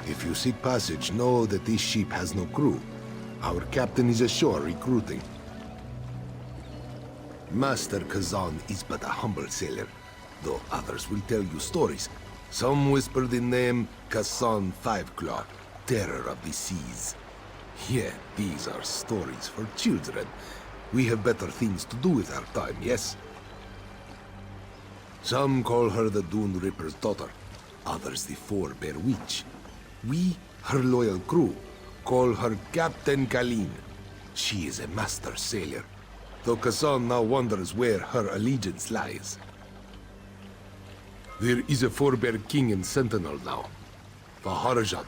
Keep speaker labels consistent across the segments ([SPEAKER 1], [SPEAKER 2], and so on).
[SPEAKER 1] If you seek passage, know that this ship has no crew. Our captain is ashore recruiting. Master Kazan is but a humble sailor, though others will tell you stories. Some whisper the name Kazan Fiveclaw, terror of the seas. Yeah, these are stories for children. We have better things to do with our time, yes? Some call her the Dune Ripper's daughter, others the Forebear Witch. We, her loyal crew, call her Captain Kalin. She is a master sailor, though Kazan now wonders where her allegiance lies. There is a Forebear king and sentinel now, Vaharajad.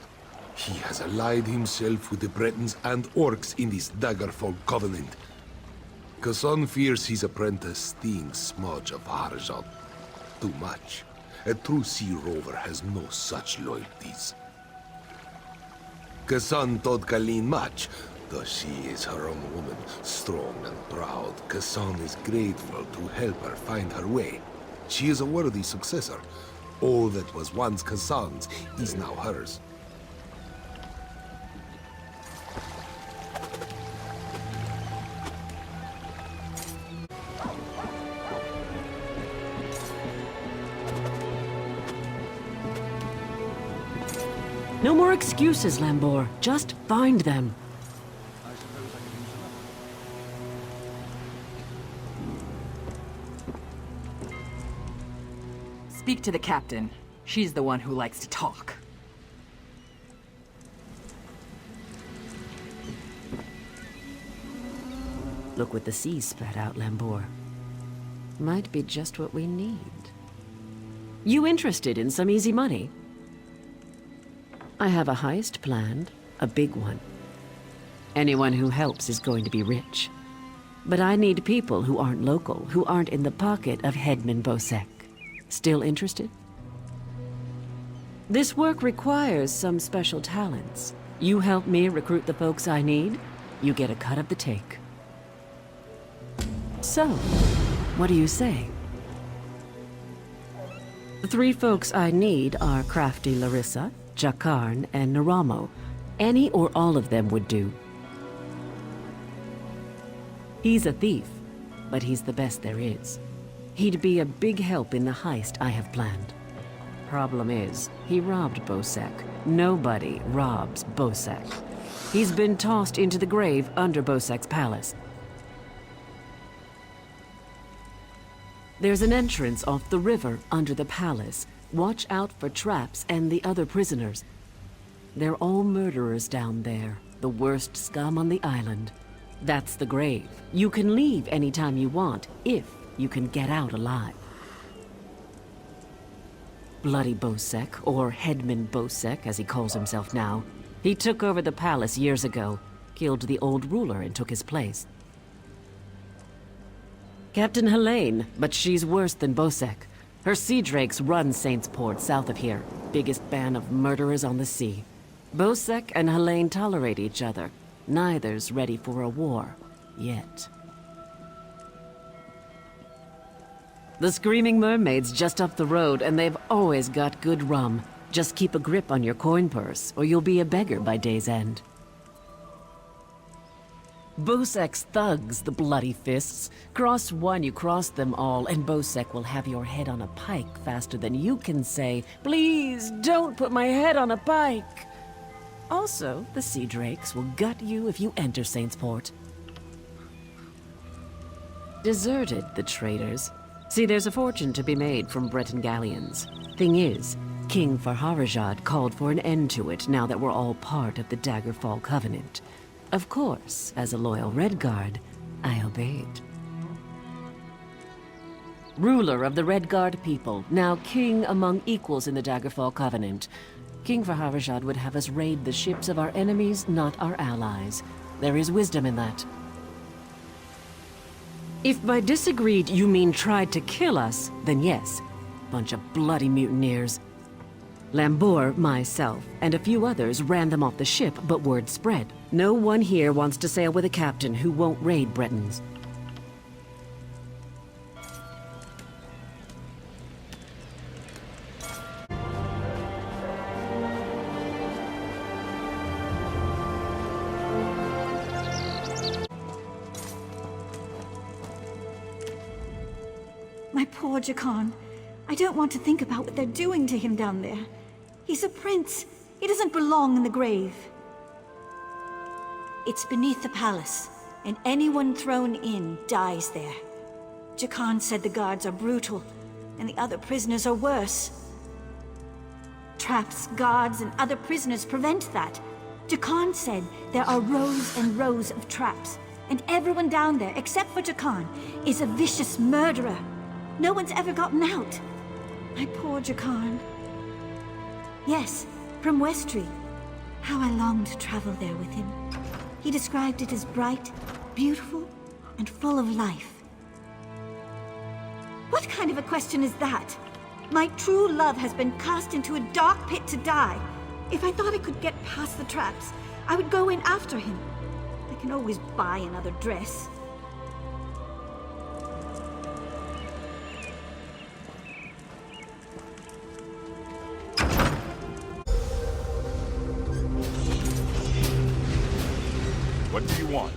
[SPEAKER 1] He has allied himself with the Bretons and Orcs in this Daggerfall covenant. Kazan fears his apprentice thinks smudge of Vaharajad too much. A true sea rover has no such loyalties. Kazan taught Kalin much, though she is her own woman, strong and proud. Kazan is grateful to help her find her way. She is a worthy successor. All that was once Kazan's is now hers.
[SPEAKER 2] No more excuses, Lambor. Just find them.
[SPEAKER 3] Speak to the captain. She's the one who likes to talk.
[SPEAKER 2] Look what the sea spat out, Lambor. Might be just what we need. You interested in some easy money? I have a heist planned, a big one. Anyone who helps is going to be rich. But I need people who aren't local, who aren't in the pocket of Headman Bosek. Still interested? This work requires some special talents. You help me recruit the folks I need, you get a cut of the take. So, what do you say? The three folks I need are Crafty Larissa, Jakarn, and Naramo. Any or all of them would do. He's a thief, but he's the best there is. He'd be a big help in the heist I have planned. Problem is, he robbed Bosek. Nobody robs Bosek. He's been tossed into the grave under Bosek's palace. There's an entrance off the river under the palace. Watch out for traps and the other prisoners. They're all murderers down there, the worst scum on the island. That's the grave. You can leave anytime you want, if you can get out alive. Bloody Bosek, or Headman Bosek as he calls himself now, he took over the palace years ago, killed the old ruler and took his place. Captain Helene, but she's worse than Bosek. Her sea drakes run Saint's Port south of here, biggest band of murderers on the sea. Bosek and Helene tolerate each other. Neither's ready for a war, yet. The Screaming Mermaid's just up the road, and they've always got good rum. Just keep a grip on your coin purse, or you'll be a beggar by day's end. Bosek's thugs, the bloody fists. Cross one, you cross them all, and Bosek will have your head on a pike faster than you can say, "Please, don't put my head on a pike!" Also, the Sea Drakes will gut you if you enter Saint's Port. Deserted, the traitors. See, there's a fortune to be made from Breton galleons. Thing is, King Farharajad called for an end to it now that we're all part of the Daggerfall Covenant. Of course, as a loyal Redguard, I obeyed. Ruler of the Redguard people, now king among equals in the Daggerfall Covenant. King Farharajad would have us raid the ships of our enemies, not our allies. There is wisdom in that. If by disagreed you mean tried to kill us, then yes. Bunch of bloody mutineers. Lambor, myself, and a few others ran them off the ship, but word spread. No one here wants to sail with a captain who won't raid Bretons.
[SPEAKER 4] poor Jakan. I don't want to think about what they're doing to him down there. He's a prince. He doesn't belong in the grave. It's beneath the palace, and anyone thrown in dies there. Jakan said the guards are brutal, and the other prisoners are worse. Traps, guards, and other prisoners prevent that. Jakan said there are rows and rows of traps, and everyone down there, except for Jakan, is a vicious murderer. No one's ever gotten out. My poor Jakan. Yes, from Westry. How I longed to travel there with him. He described it as bright, beautiful, and full of life. What kind of a question is that? My true love has been cast into a dark pit to die. If I thought I could get past the traps, I would go in after him. I can always buy another dress.
[SPEAKER 5] What do you want?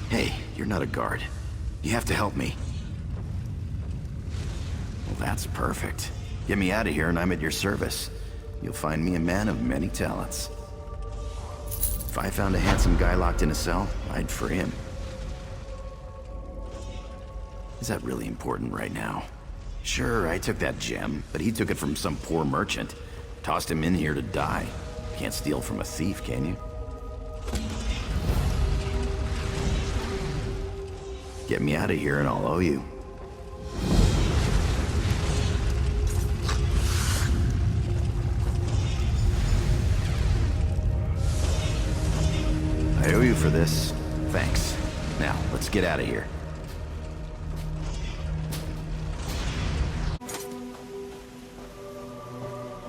[SPEAKER 6] Hey, you're not a guard. You have to help me. Well, that's perfect. Get me out of here and I'm at your service. You'll find me a man of many talents. If I found a handsome guy locked in a cell, I'd free him. Is that really important right now? Sure, I took that gem, but he took it from some poor merchant. Tossed him in here to die. Can't steal from a thief, can you? Get me out of here and I'll owe you. I owe you for this. Thanks. Now, let's get out of here.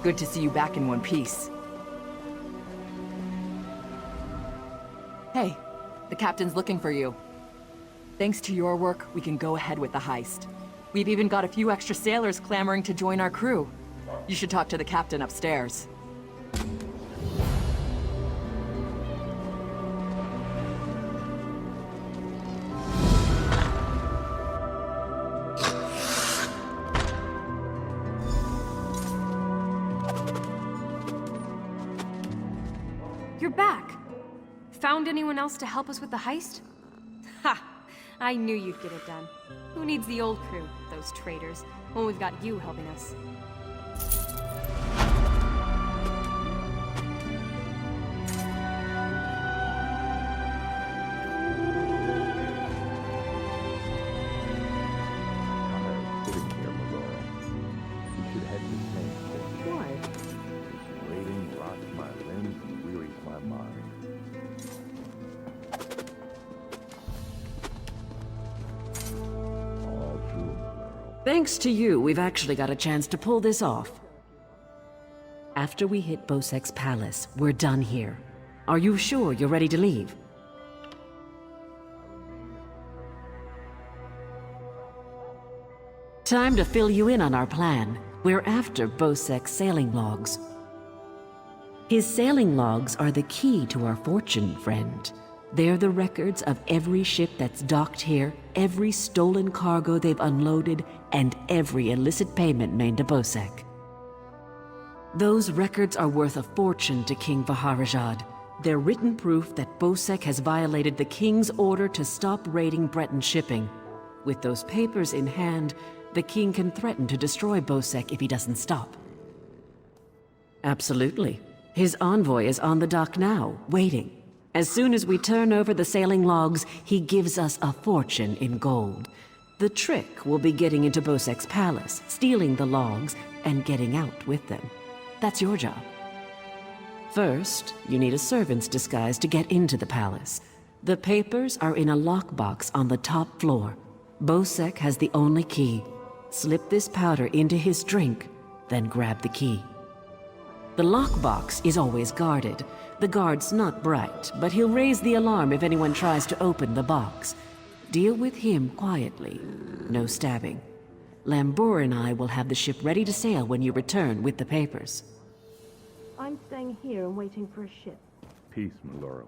[SPEAKER 3] Good to see you back in one piece. Hey, the captain's looking for you. Thanks to your work, we can go ahead with the heist. We've even got a few extra sailors clamoring to join our crew. You should talk to the captain upstairs.
[SPEAKER 7] You're back! Found anyone else to help us with the heist? Ha! I knew you'd get it done. Who needs the old crew, those traitors, when we've got you helping us?
[SPEAKER 2] Thanks to you, we've actually got a chance to pull this off. After we hit Bosek's palace, we're done here. Are you sure you're ready to leave? Time to fill you in on our plan. We're after Bosek's sailing logs. His sailing logs are the key to our fortune, friend. They're the records of every ship that's docked here, every stolen cargo they've unloaded, and every illicit payment made to Bosek. Those records are worth a fortune to King Vaharajad. They're written proof that Bosek has violated the king's order to stop raiding Breton shipping. With those papers in hand, the king can threaten to destroy Bosek if he doesn't stop. Absolutely. His envoy is on the dock now, waiting. As soon as we turn over the sailing logs, he gives us a fortune in gold. The trick will be getting into Bosek's palace, stealing the logs, and getting out with them. That's your job. First, you need a servant's disguise to get into the palace. The papers are in a lockbox on the top floor. Bosek has the only key. Slip this powder into his drink, then grab the key. The lockbox is always guarded. The guard's not bright, but he'll raise the alarm if anyone tries to open the box. Deal with him quietly. No stabbing. Lambor and I will have the ship ready to sail when you return with the papers.
[SPEAKER 8] I'm staying here and waiting for a ship.
[SPEAKER 5] Peace, Maloro.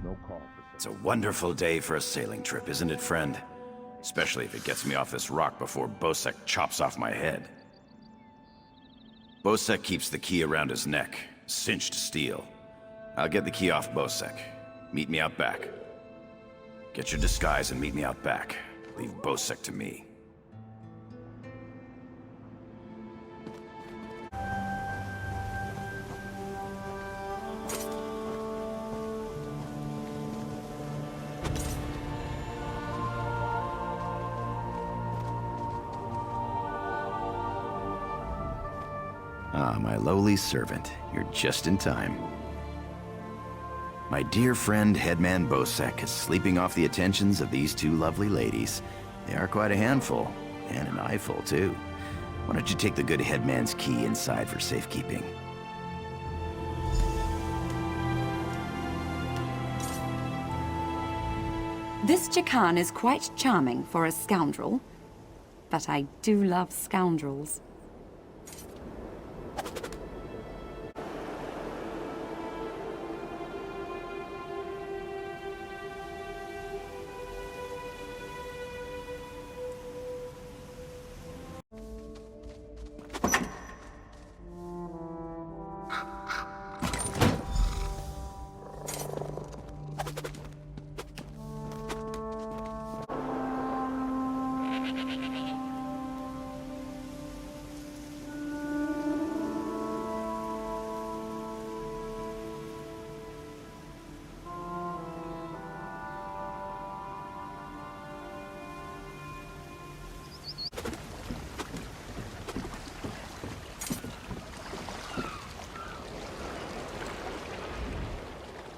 [SPEAKER 5] No call for...
[SPEAKER 6] It's a wonderful day for a sailing trip, isn't it, friend? Especially if it gets me off this rock before Bosek chops off my head. Bosek keeps the key around his neck, cinched steel. I'll get the key off Bosek. Meet me out back. Get your disguise and meet me out back. Leave Bosek to me. Ah, my lowly servant. You're just in time. My dear friend, Headman Bosek, is sleeping off the attentions of these two lovely ladies. They are quite a handful, and an eyeful, too. Why don't you take the good Headman's key inside for safekeeping?
[SPEAKER 9] This Jakan is quite charming for a scoundrel, but I do love scoundrels.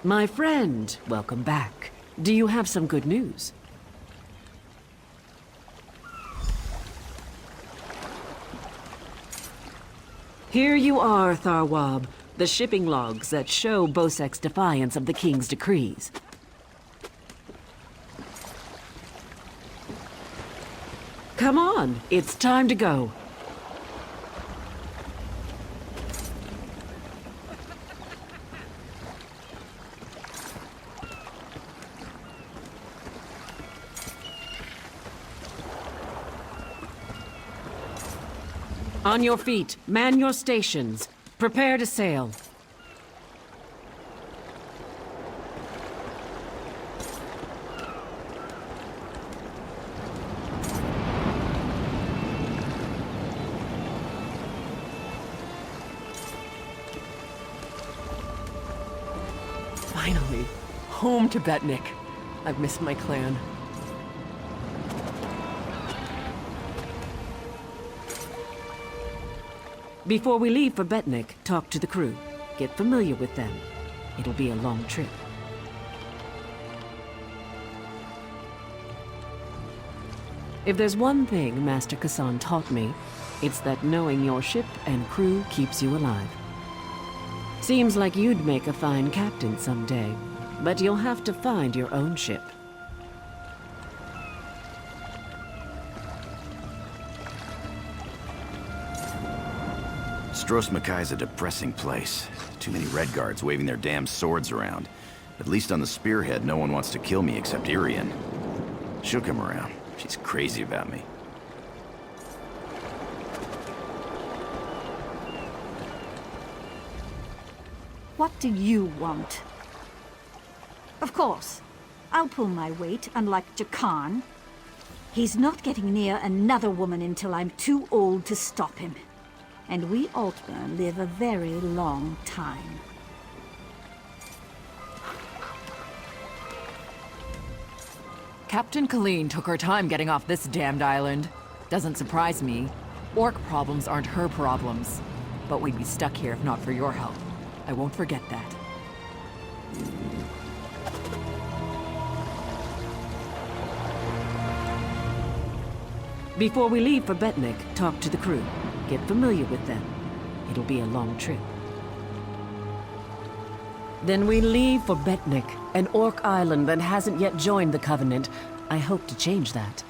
[SPEAKER 2] My friend, welcome back. Do you have some good news? Here you are, Tharwab. The shipping logs that show Bosek's defiance of the King's decrees. Come on, it's time to go. On your feet, man your stations. Prepare to sail.
[SPEAKER 3] Finally, home to Betnik. I've missed my clan.
[SPEAKER 2] Before we leave for Betnik, talk to the crew. Get familiar with them. It'll be a long trip. If there's one thing Master Kassan taught me, it's that knowing your ship and crew keeps you alive. Seems like you'd make a fine captain someday, but you'll have to find your own ship.
[SPEAKER 6] Stros Makai's a depressing place. Too many red guards waving their damn swords around. At least on the spearhead, no one wants to kill me except Irian. She'll come around. She's crazy about me.
[SPEAKER 4] What do you want? Of course, I'll pull my weight, unlike Jakan. He's not getting near another woman until I'm too old to stop him. And we Altmer live a very long time.
[SPEAKER 3] Captain Colleen took her time getting off this damned island. Doesn't surprise me. Orc problems aren't her problems. But we'd be stuck here if not for your help. I won't forget that.
[SPEAKER 2] Before we leave for Betnik, talk to the crew. Get familiar with them. It'll be a long trip. Then we leave for Betnik, an orc island that hasn't yet joined the Covenant. I hope to change that.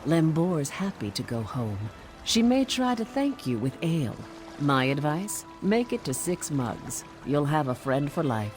[SPEAKER 2] Lembor's happy to go home. She may try to thank you with ale. My advice? Make it to 6 mugs. You'll have a friend for life.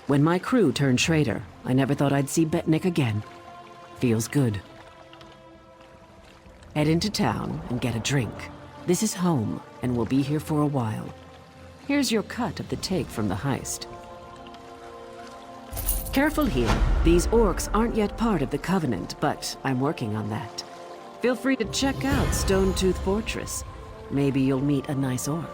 [SPEAKER 2] When my crew turned traitor, I never thought I'd see Betnik again. Feels good. Head into town and get a drink. This is home, and we'll be here for a while. Here's your cut of the take from the heist. Careful here. These orcs aren't yet part of the Covenant, but I'm working on that. Feel free to check out Stonetooth Fortress. Maybe you'll meet a nice orc.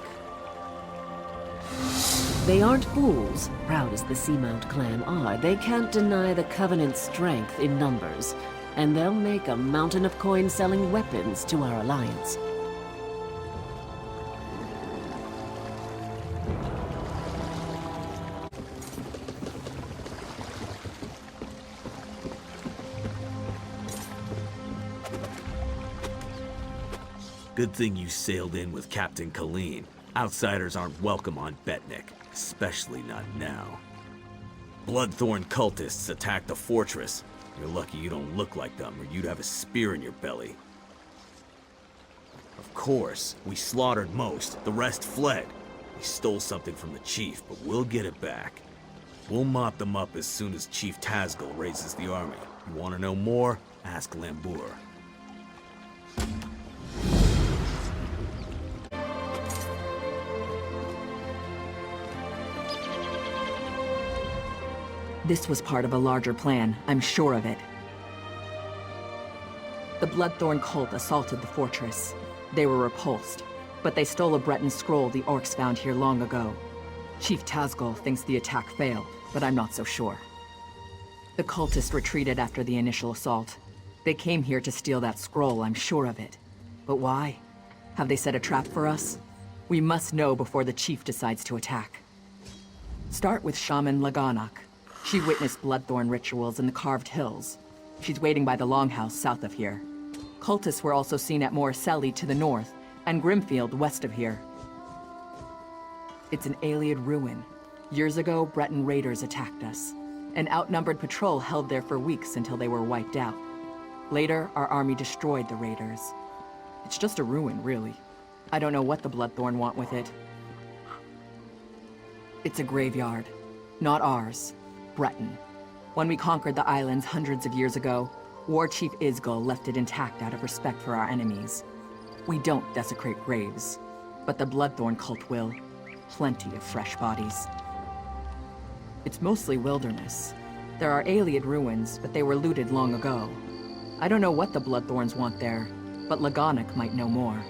[SPEAKER 2] They aren't fools, proud as the Seamount clan are. They can't deny the Covenant's strength in numbers, and they'll make a mountain of coin selling weapons to our alliance.
[SPEAKER 10] Good thing you sailed in with Captain Colleen. Outsiders aren't welcome on Betnik, especially not now. Bloodthorn cultists attacked the fortress. You're lucky you don't look like them, or you'd have a spear in your belly. Of course, we slaughtered most. The rest fled. We stole something from the chief, but we'll get it back. We'll mop them up as soon as Chief Tazgul raises the army. You want to know more? Ask Lambur.
[SPEAKER 3] This was part of a larger plan, I'm sure of it. The Bloodthorn cult assaulted the fortress. They were repulsed, but they stole a Breton scroll the orcs found here long ago. Chief Tazgul thinks the attack failed, but I'm not so sure. The cultists retreated after the initial assault. They came here to steal that scroll, I'm sure of it. But why? Have they set a trap for us? We must know before the chief decides to attack. Start with Shaman Laganak. She witnessed Bloodthorn rituals in the Carved Hills. She's waiting by the Longhouse south of here. Cultists were also seen at Morcelli to the north, and Grimfield west of here. It's an Ayleid ruin. Years ago, Breton raiders attacked us. An outnumbered patrol held there for weeks until they were wiped out. Later, our army destroyed the raiders. It's just a ruin, really. I don't know what the Bloodthorn want with it. It's a graveyard. Not ours. Breton. When we conquered the islands hundreds of years ago, War Chief Isgul left it intact out of respect for our enemies. We don't desecrate graves, but the Bloodthorn cult will. Plenty of fresh bodies. It's mostly wilderness. There are Ayleid ruins, but they were looted long ago. I don't know what the Bloodthorns want there, but Laganak might know more.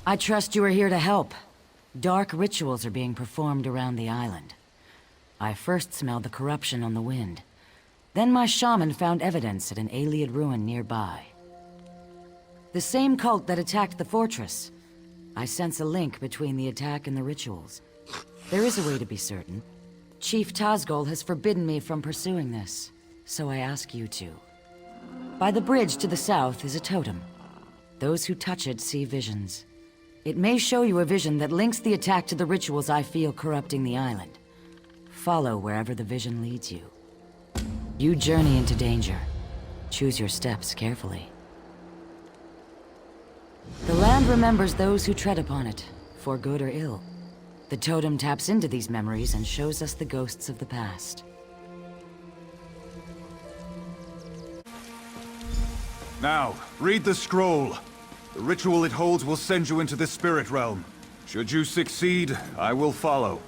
[SPEAKER 11] I trust you are here to help. Dark rituals are being performed around the island. I first smelled the corruption on the wind. Then my shaman found evidence at an Ayleid ruin nearby. The same cult that attacked the fortress. I sense a link between the attack and the rituals. There is a way to be certain. Chief Tazgul has forbidden me from pursuing this, so I ask you to. By the bridge to the south is a totem. Those who touch it see visions. It may show you a vision that links the attack to the rituals I feel corrupting the island. Follow wherever the vision leads you. You journey into danger. Choose your steps carefully. The land remembers those who tread upon it, for good or ill. The totem taps into these memories and shows us the ghosts of the past.
[SPEAKER 12] Now, read the scroll. The ritual it holds will send you into the spirit realm. Should you succeed, I will follow.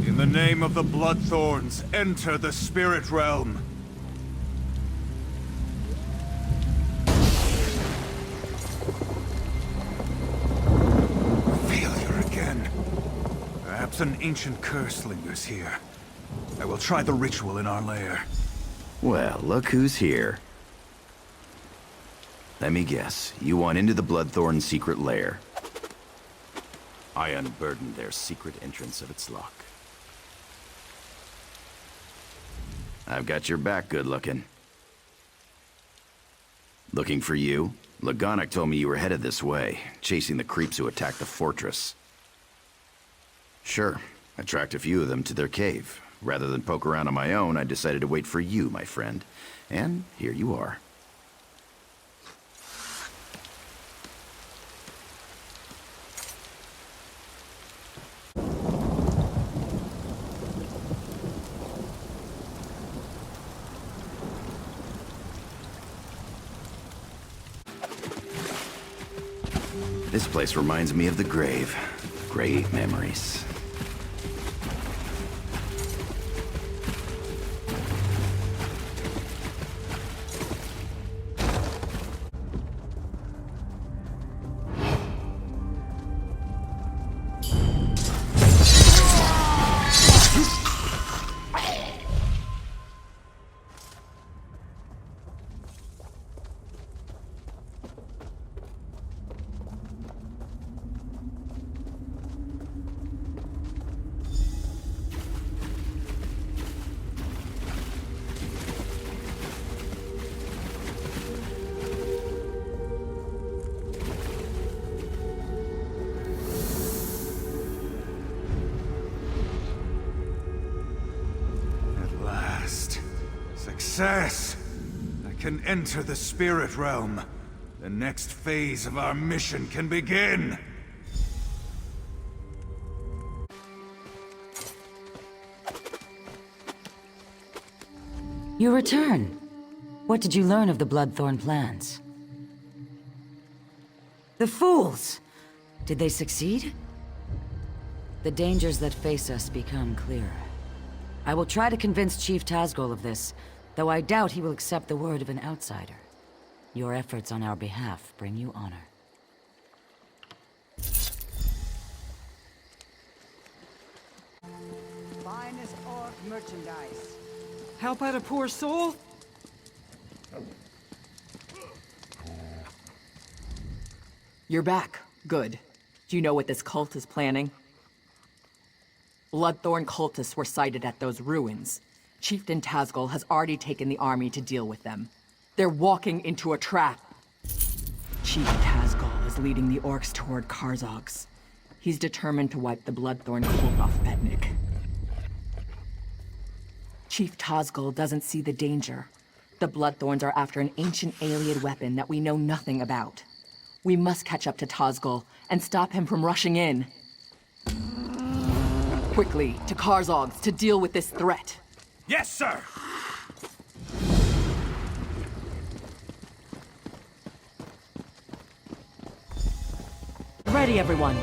[SPEAKER 12] In the name of the Bloodthorns, enter the spirit realm. Perhaps an ancient curse lingers here. I will try the ritual in our lair.
[SPEAKER 6] Well, look who's here. Let me guess, you want into the Bloodthorn secret lair. I unburdened their secret entrance of its lock. I've got your back, good looking. Looking for you? Lagonic told me you were headed this way, chasing the creeps who attacked the fortress. Sure, I tracked a few of them to their cave. Rather than poke around on my own, I decided to wait for you, my friend. And here you are. This place reminds me of the grave. Great memories.
[SPEAKER 12] Success! I can enter the spirit realm. The next phase of our mission can begin!
[SPEAKER 11] You return. What did you learn of the Bloodthorn plans? The fools! Did they succeed? The dangers that face us become clearer. I will try to convince Chief Tazgol of this, though I doubt he will accept the word of an outsider. Your efforts on our behalf bring you honor.
[SPEAKER 13] Finest orc merchandise.
[SPEAKER 3] Help out a poor soul? You're back. Good. Do you know what this cult is planning? Bloodthorn cultists were sighted at those ruins. Chieftain Tazgol has already taken the army to deal with them. They're walking into a trap. Chief Tazgol is leading the orcs toward Karzog's. He's determined to wipe the Bloodthorn cult off Betnik. Chief Tazgol doesn't see the danger. The Bloodthorns are after an ancient Ayleid weapon that we know nothing about. We must catch up to Tazgol and stop him from rushing in. Quickly, to Karzog's to deal with this threat.
[SPEAKER 12] Yes, sir!
[SPEAKER 2] Ready, everyone.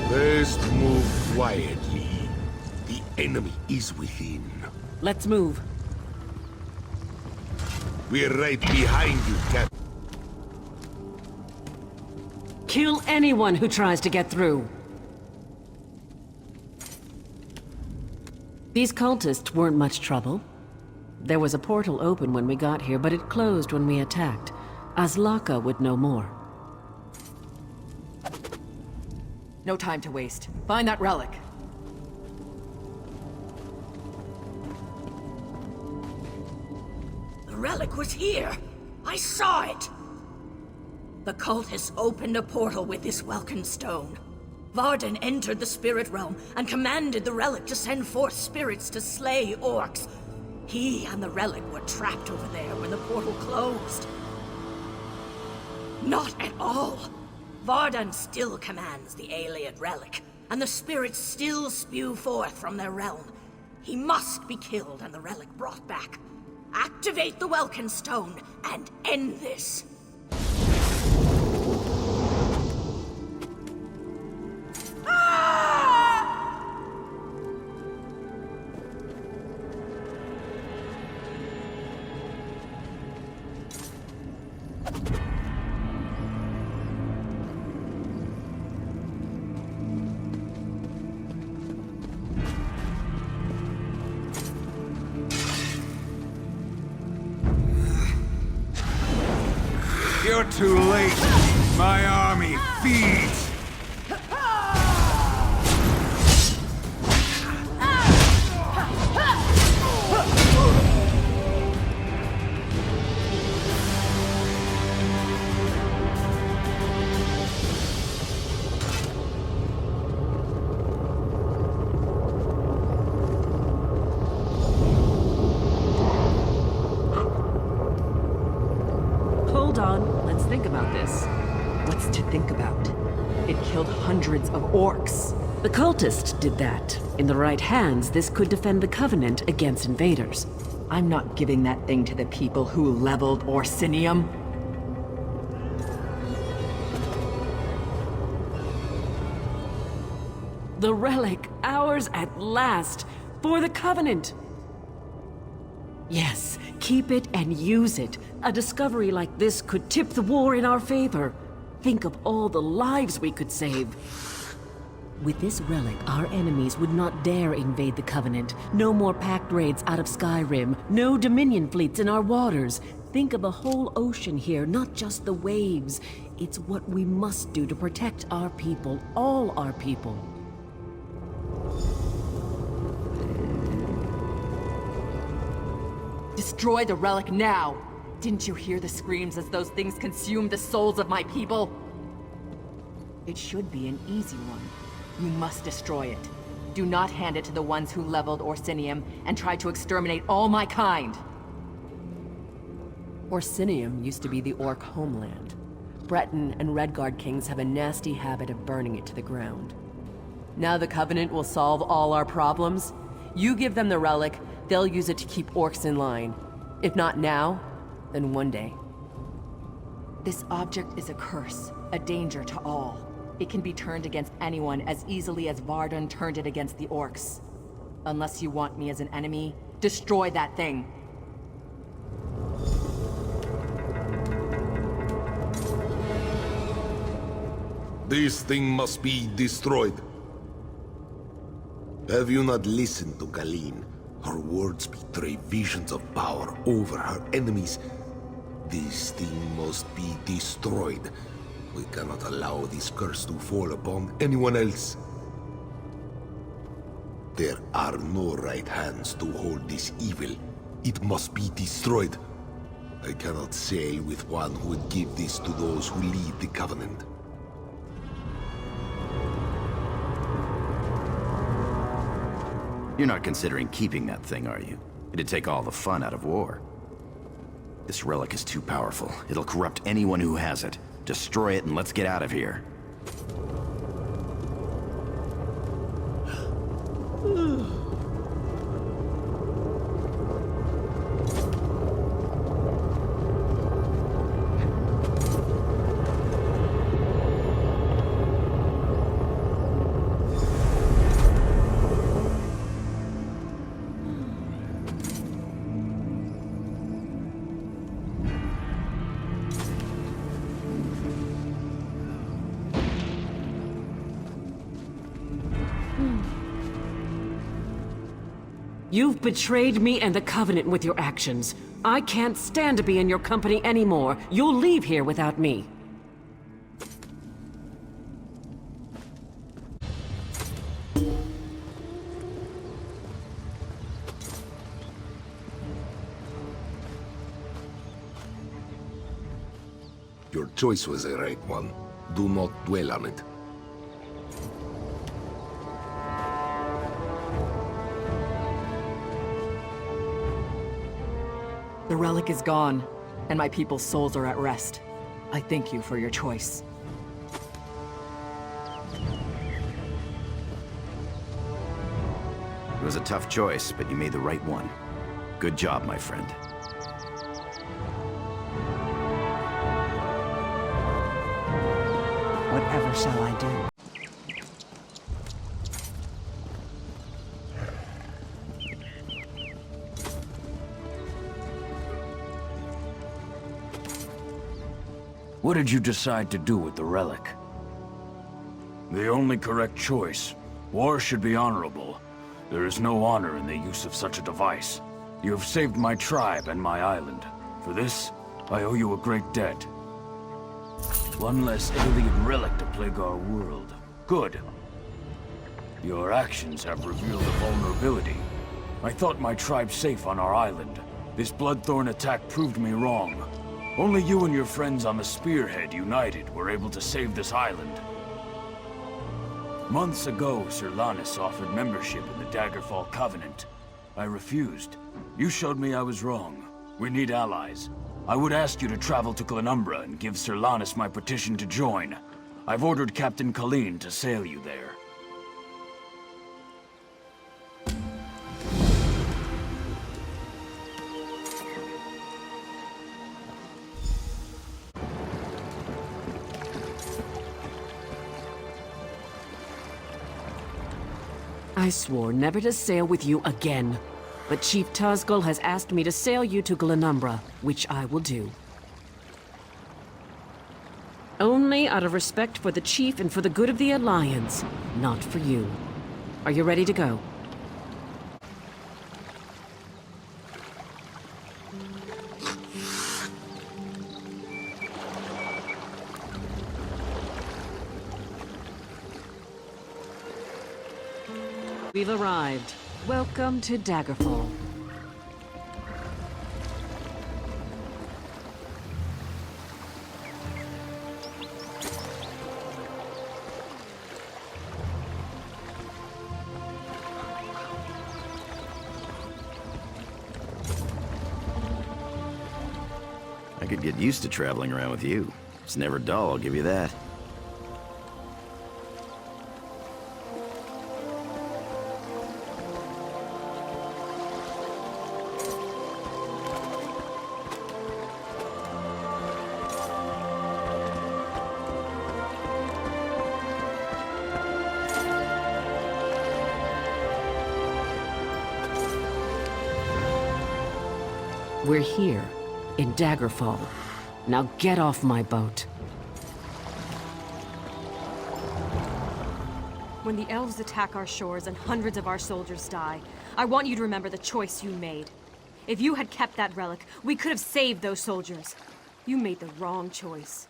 [SPEAKER 1] First, move quietly. The enemy is within.
[SPEAKER 2] Let's move.
[SPEAKER 1] We're right behind you, Captain.
[SPEAKER 2] Kill anyone who tries to get through. These cultists weren't much trouble. There was a portal open when we got here, but it closed when we attacked. Azlaka would know more.
[SPEAKER 3] No time to waste. Find that relic.
[SPEAKER 14] The relic was here. I saw it. The cultists opened a portal with this Welkin stone. Varden entered the spirit realm and commanded the relic to send forth spirits to slay orcs. He and the relic were trapped over there when the portal closed. Not at all. Varden still commands the Ayleid relic, and the spirits still spew forth from their realm. He must be killed and the relic brought back. Activate the Welkin stone and end this.
[SPEAKER 12] You're too late. My army feeds.
[SPEAKER 2] Hold on, let's think about this.
[SPEAKER 3] What's to think about? It killed hundreds of orcs.
[SPEAKER 2] The cultist did that. In the right hands, this could defend the Covenant against invaders.
[SPEAKER 3] I'm not giving that thing to the people who leveled Orsinium.
[SPEAKER 2] The relic, ours at last, for the Covenant! Yes, keep it and use it. A discovery like this could tip the war in our favor. Think of all the lives we could save. With this relic, our enemies would not dare invade the Covenant. No more pact raids out of Skyrim. No Dominion fleets in our waters. Think of a whole ocean here, not just the waves. It's what we must do to protect our people, all our people.
[SPEAKER 3] Destroy the relic now! Didn't you hear the screams as those things consumed the souls of my people? It should be an easy one. You must destroy it. Do not hand it to the ones who leveled Orsinium and tried to exterminate all my kind. Orsinium used to be the Orc homeland. Breton and Redguard kings have a nasty habit of burning it to the ground. Now the Covenant will solve all our problems. You give them the relic, they'll use it to keep orcs in line. If not now, then one day. This object is a curse, a danger to all. It can be turned against anyone as easily as Varden turned it against the orcs. Unless you want me as an enemy, destroy that thing.
[SPEAKER 1] This thing must be destroyed. Have you not listened to Galeen? Her words betray visions of power over her enemies. This thing must be destroyed. We cannot allow this curse to fall upon anyone else. There are no right hands to hold this evil. It must be destroyed. I cannot sail with one who would give this to those who lead the Covenant.
[SPEAKER 6] You're not considering keeping that thing, are you? It'd take all the fun out of war. This relic is too powerful. It'll corrupt anyone who has it. Destroy it and let's get out of here.
[SPEAKER 2] You've betrayed me and the Covenant with your actions. I can't stand to be in your company anymore. You'll leave here without me.
[SPEAKER 1] Your choice was the right one. Do not dwell on it.
[SPEAKER 3] The relic is gone, and my people's souls are at rest. I thank you for your choice.
[SPEAKER 6] It was a tough choice, but you made the right one. Good job, my friend.
[SPEAKER 13] Whatever shall I do?
[SPEAKER 15] What did you decide to do with the relic? The only correct choice. War should be honorable. There is no honor in the use of such a device. You have saved my tribe and my island. For this, I owe you a great debt. One less alien relic to plague our world. Good. Your actions have revealed a vulnerability. I thought my tribe safe on our island. This Bloodthorn attack proved me wrong. Only you and your friends on the Spearhead united were able to save this island. Months ago, Sir Lannis offered membership in the Daggerfall Covenant. I refused. You showed me I was wrong. We need allies. I would ask you to travel to Glenumbra and give Sir Lannis my petition to join. I've ordered Captain Colleen to sail you there.
[SPEAKER 2] I swore never to sail with you again. But Chief Tuzgul has asked me to sail you to Glenumbra, which I will do. Only out of respect for the Chief and for the good of the Alliance, not for you. Are you ready to go? We've arrived. Welcome to Daggerfall.
[SPEAKER 6] I could get used to traveling around with you. It's never dull, I'll give you that.
[SPEAKER 2] We're here, in Daggerfall. Now get off my boat.
[SPEAKER 7] When the elves attack our shores and hundreds of our soldiers die, I want you to remember the choice you made. If you had kept that relic, we could have saved those soldiers. You made the wrong choice.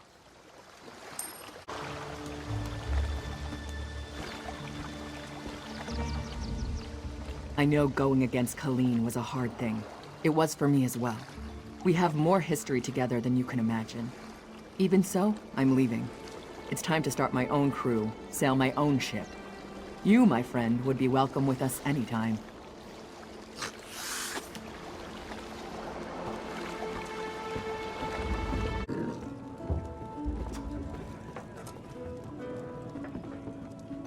[SPEAKER 3] I know going against Colleen was a hard thing. It was for me as well. We have more history together than you can imagine. Even so, I'm leaving. It's time to start my own crew, sail my own ship. You, my friend, would be welcome with us anytime.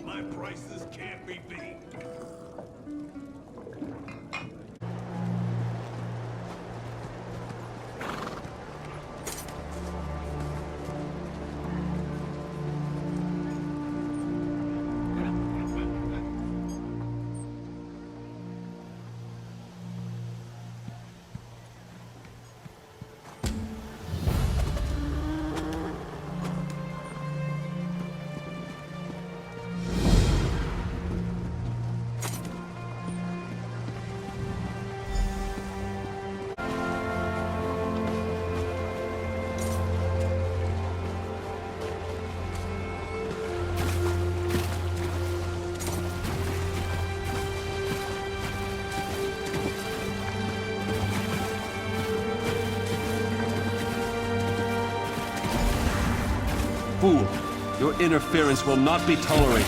[SPEAKER 1] My prices can't be beat.
[SPEAKER 16] Fool! Your interference will not be tolerated.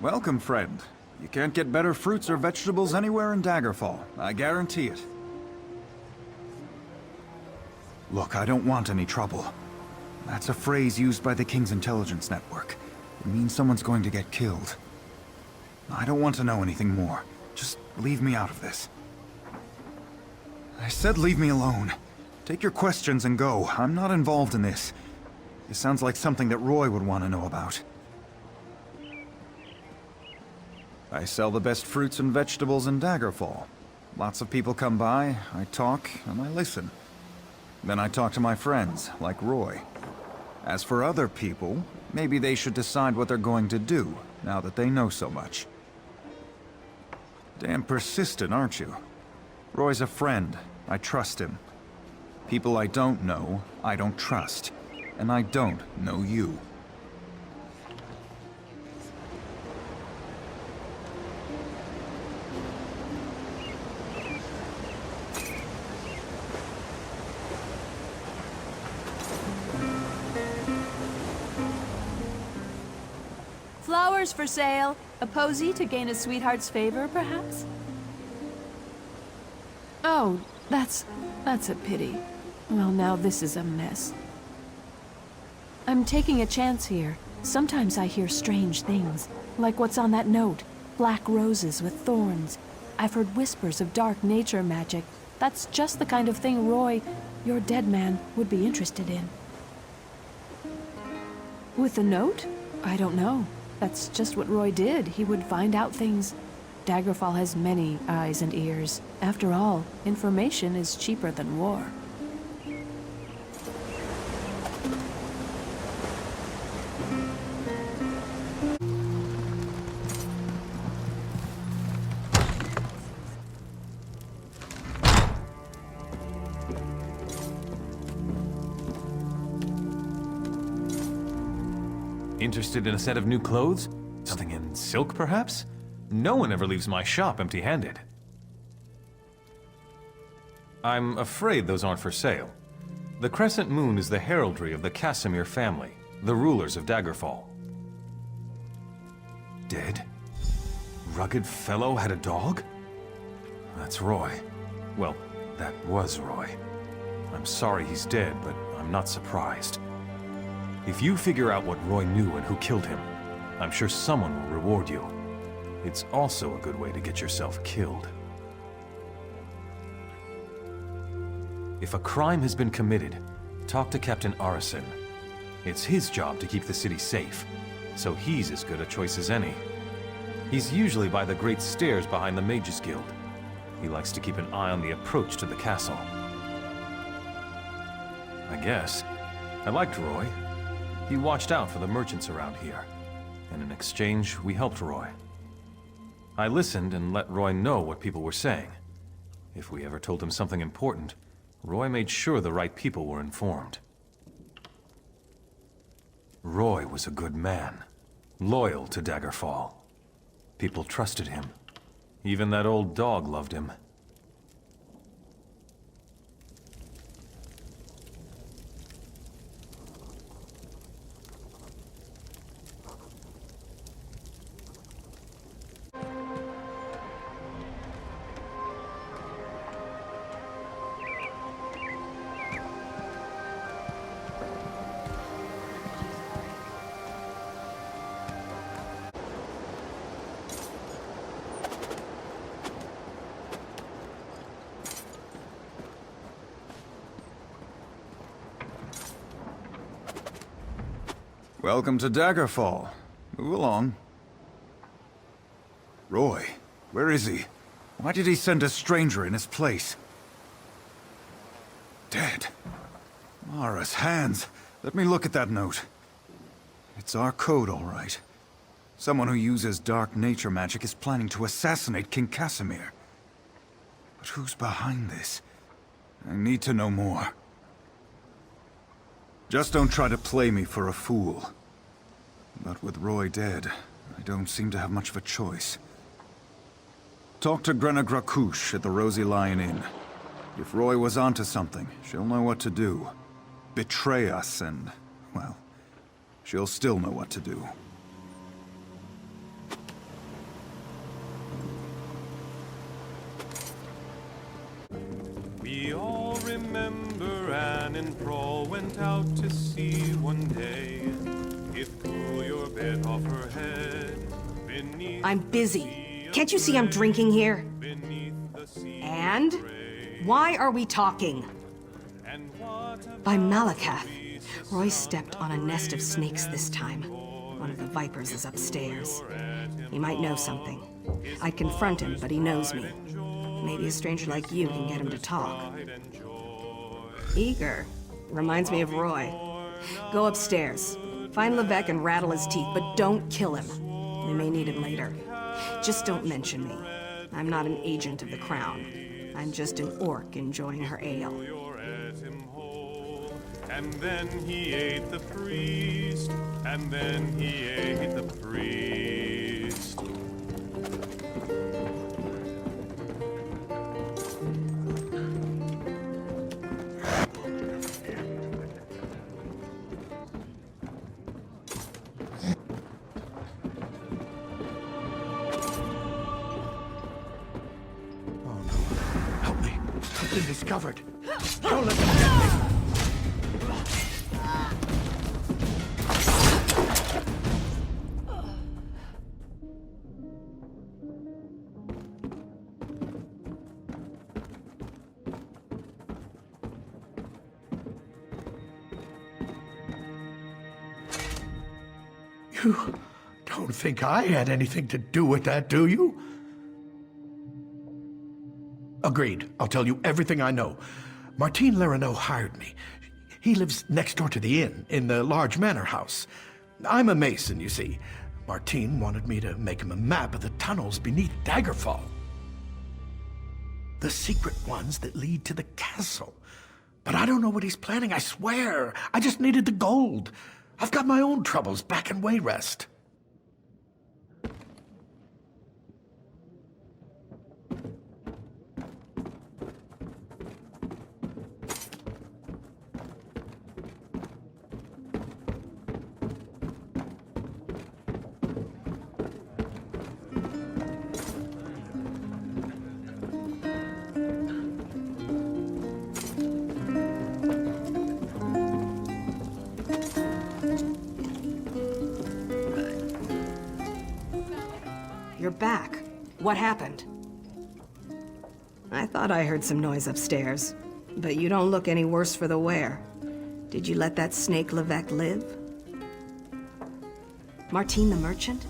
[SPEAKER 12] Welcome, friend. You can't get better fruits or vegetables anywhere in Daggerfall. I guarantee it. Look, I don't want any trouble. That's a phrase used by the King's intelligence network. It means someone's going to get killed. I don't want to know anything more. Just leave me out of this. I said leave me alone. Take your questions and go. I'm not involved in this. This sounds like something that Roy would want to know about. I sell the best fruits and vegetables in Daggerfall. Lots of people come by, I talk, and I listen. Then I talk to my friends, like Roy. As for other people, maybe they should decide what they're going to do, now that they know so much. Damn persistent, aren't you? Roy's a friend. I trust him. People I don't know, I don't trust. And I don't know you.
[SPEAKER 8] Flowers for sale. A posy to gain a sweetheart's favor, perhaps? Oh, that's a pity. Well, now this is a mess. I'm taking a chance here. Sometimes I hear strange things, like what's on that note. Black roses with thorns. I've heard whispers of dark nature magic. That's just the kind of thing Roy, your dead man, would be interested in. With the note? I don't know. That's just what Roy did. He would find out things. Daggerfall has many eyes and ears. After all, information is cheaper than war.
[SPEAKER 17] Interested in a set of new clothes? Something in silk, perhaps? No one ever leaves my shop empty-handed. I'm afraid those aren't for sale. The Crescent Moon is the heraldry of the Casimir family, the rulers of Daggerfall. Dead? Rugged fellow had a dog? That's Roy. Well, that was Roy. I'm sorry he's dead, but I'm not surprised. If you figure out what Roy knew and who killed him, I'm sure someone will reward you. It's also a good way to get yourself killed. If a crime has been committed, talk to Captain Arison. It's his job to keep the city safe, so he's as good a choice as any. He's usually by the great stairs behind the Mages Guild. He likes to keep an eye on the approach to the castle. I guess. I liked Roy. He watched out for the merchants around here, and in exchange, we helped Roy. I listened and let Roy know what people were saying. If we ever told him something important, Roy made sure the right people were informed. Roy was a good man, loyal to Daggerfall. People trusted him. Even that old dog loved him.
[SPEAKER 12] Welcome to Daggerfall. Move along. Roy, where is he? Why did he send a stranger in his place? Dead. Mara's hands. Let me look at that note. It's our code, all right. Someone who uses dark nature magic is planning to assassinate King Casimir. But who's behind this? I need to know more. Just don't try to play me for a fool. But with Roy dead, I don't seem to have much of a choice. Talk to Grenna Grakush at the Rosy Lion Inn. If Roy was onto something, she'll know what to do. Betray us and, well, she'll still know what to do.
[SPEAKER 17] We all remember remember Anne and Proll went out to sea one day. If cool your bed off her head beneath.
[SPEAKER 18] I'm busy. Can't you see I'm drinking here? And? Why are we talking? By Malakath. Roy stepped on a nest of snakes this time. One of the vipers is upstairs. He might know something. I'd confront him, but he knows me. Maybe a stranger like you can get him to talk. Eager. Reminds me of Roy. Go upstairs. Find Levesque and rattle his teeth, but don't kill him. We may need him later. Just don't mention me. I'm not an agent of the Crown. I'm just an orc enjoying her ale.
[SPEAKER 17] And then he ate the priest, and then he ate the priest.
[SPEAKER 1] Help me. I've been discovered. Don't let them get me. You don't think I had anything to do with that, do you? Agreed. I'll tell you everything I know. Martin Lerineau hired me. He lives next door to the inn, in the large manor house. I'm a mason, you see. Martin wanted me to make him a map of the tunnels beneath Daggerfall. The secret ones that lead to the castle. But I don't know what he's planning, I swear. I just needed the gold. I've got my own troubles back in Wayrest.
[SPEAKER 18] You're back. What happened? I thought I heard some noise upstairs, but you don't look any worse for the wear. Did you let that snake Levesque live? Martin the merchant?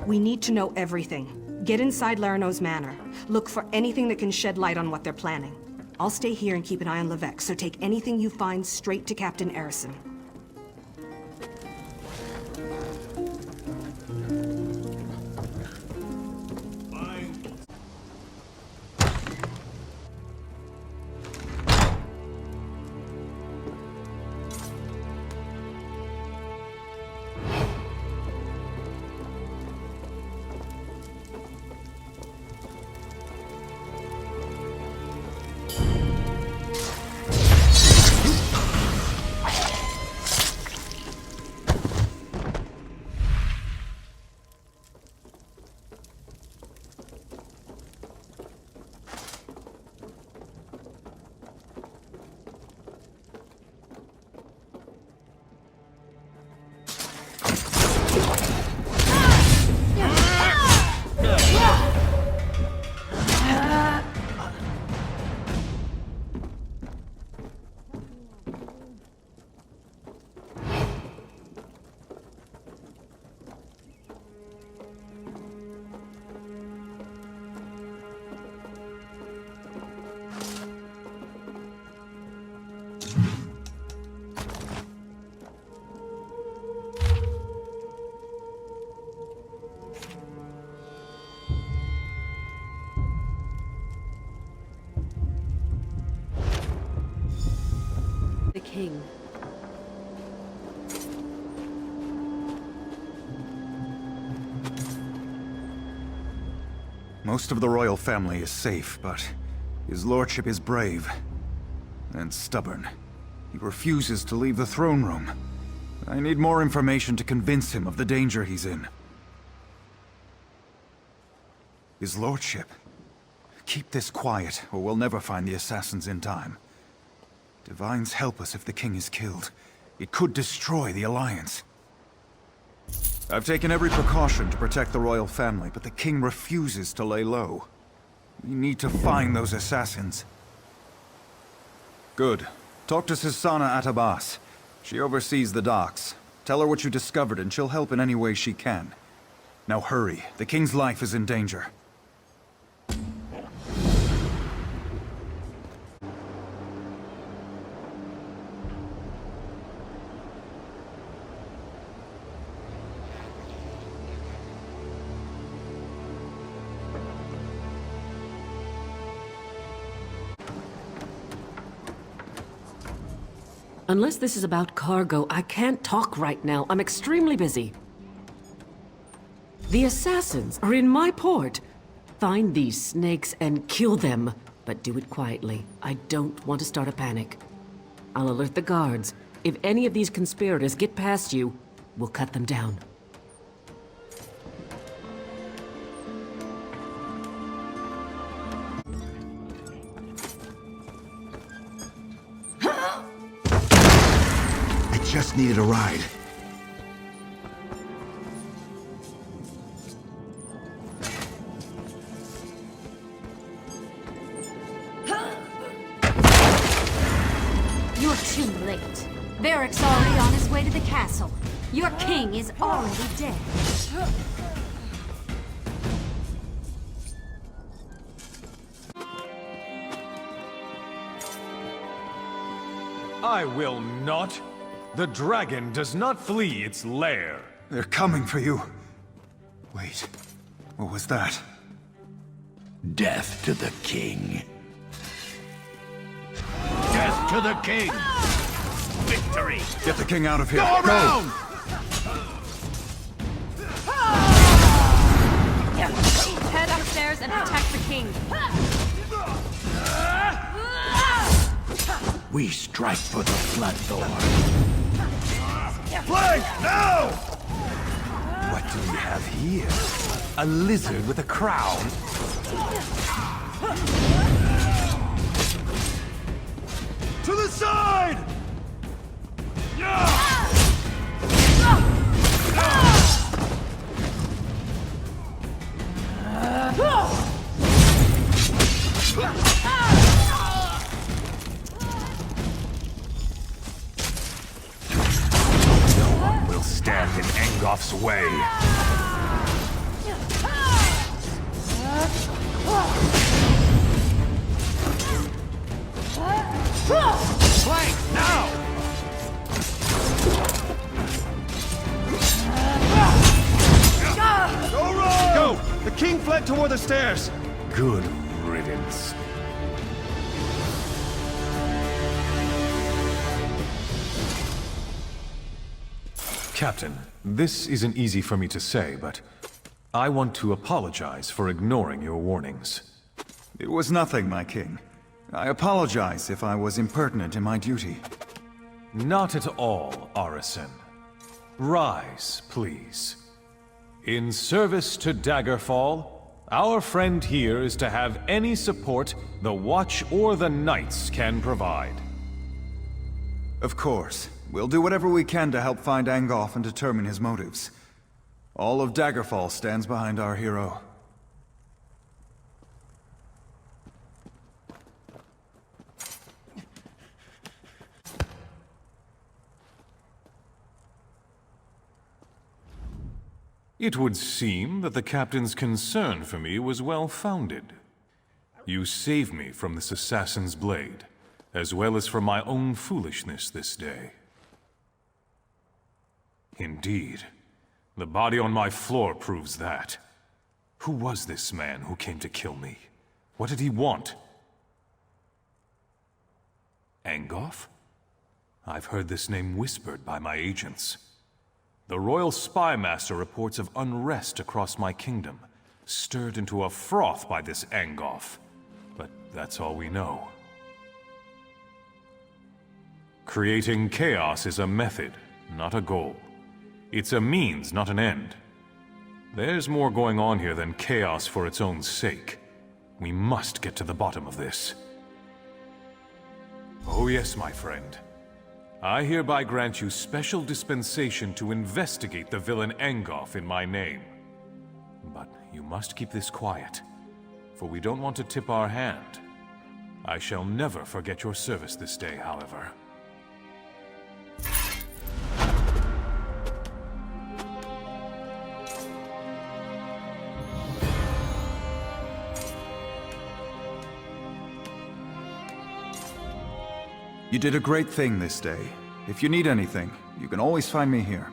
[SPEAKER 18] We need to know everything. Get inside Lerineau's manor. Look for anything that can shed light on what they're planning. I'll stay here and keep an eye on Levesque, so take anything you find straight to Captain Erison.
[SPEAKER 2] The king.
[SPEAKER 12] Most of the royal family is safe, but his lordship is brave and stubborn. He refuses to leave the throne room. I need more information to convince him of the danger he's in. His lordship. Keep this quiet, or we'll never find the assassins in time. Divines help us if the king is killed. It could destroy the Alliance. I've taken every precaution to protect the royal family, but the king refuses to lay low. We need to find those assassins. Good. Talk to Susanna Atabas. She oversees the docks. Tell her what you discovered and she'll help in any way she can. Now hurry. The king's life is in danger.
[SPEAKER 2] Unless this is about cargo, I can't talk right now. I'm extremely busy. The assassins are in my port. Find these snakes and kill them, but do it quietly. I don't want to start a panic. I'll alert the guards. If any of these conspirators get past you, we'll cut them down.
[SPEAKER 19] Just needed a ride.
[SPEAKER 4] You're too late. Varric's already on his way to the castle. Your king is already dead.
[SPEAKER 17] I will not. The dragon does not flee its lair.
[SPEAKER 12] They're coming for you. Wait, what was that?
[SPEAKER 15] Death to the king. Death to the king! Victory!
[SPEAKER 12] Get the king out of here.
[SPEAKER 15] Go around!
[SPEAKER 7] Head upstairs and protect the king.
[SPEAKER 15] We strike for the Bloodthorn.
[SPEAKER 17] Flank, now! What do we have here? A lizard with a crown? To the side! Stand in Angof's way. Flank, now! Go, roll! Go! The king fled toward the stairs. Good riddance. Captain, this isn't easy for me to say, but I want to apologize for ignoring your warnings.
[SPEAKER 12] It was nothing, my king. I apologize if I was impertinent in my duty.
[SPEAKER 17] Not at all, Arisen. Rise, please. In service to Daggerfall, our friend here is to have any support the Watch or the Knights can provide.
[SPEAKER 12] Of course. We'll do whatever we can to help find Angof and determine his motives. All of Daggerfall stands behind our hero.
[SPEAKER 17] It would seem that the captain's concern for me was well-founded. You saved me from this assassin's blade, as well as from my own foolishness this day. Indeed. The body on my floor proves that. Who was this man who came to kill me? What did he want? Angof? I've heard this name whispered by my agents. The Royal Spy Master reports of unrest across my kingdom, stirred into a froth by this Angof. But that's all we know. Creating chaos is a method, not a goal. It's a means, not an end. There's more going on here than chaos for its own sake. We must get to the bottom of this. Oh yes, my friend. I hereby grant you special dispensation to investigate the villain Angoff in my name. But you must keep this quiet, for we don't want to tip our hand. I shall never forget your service this day, however.
[SPEAKER 12] You did a great thing this day. If you need anything, you can always find me here.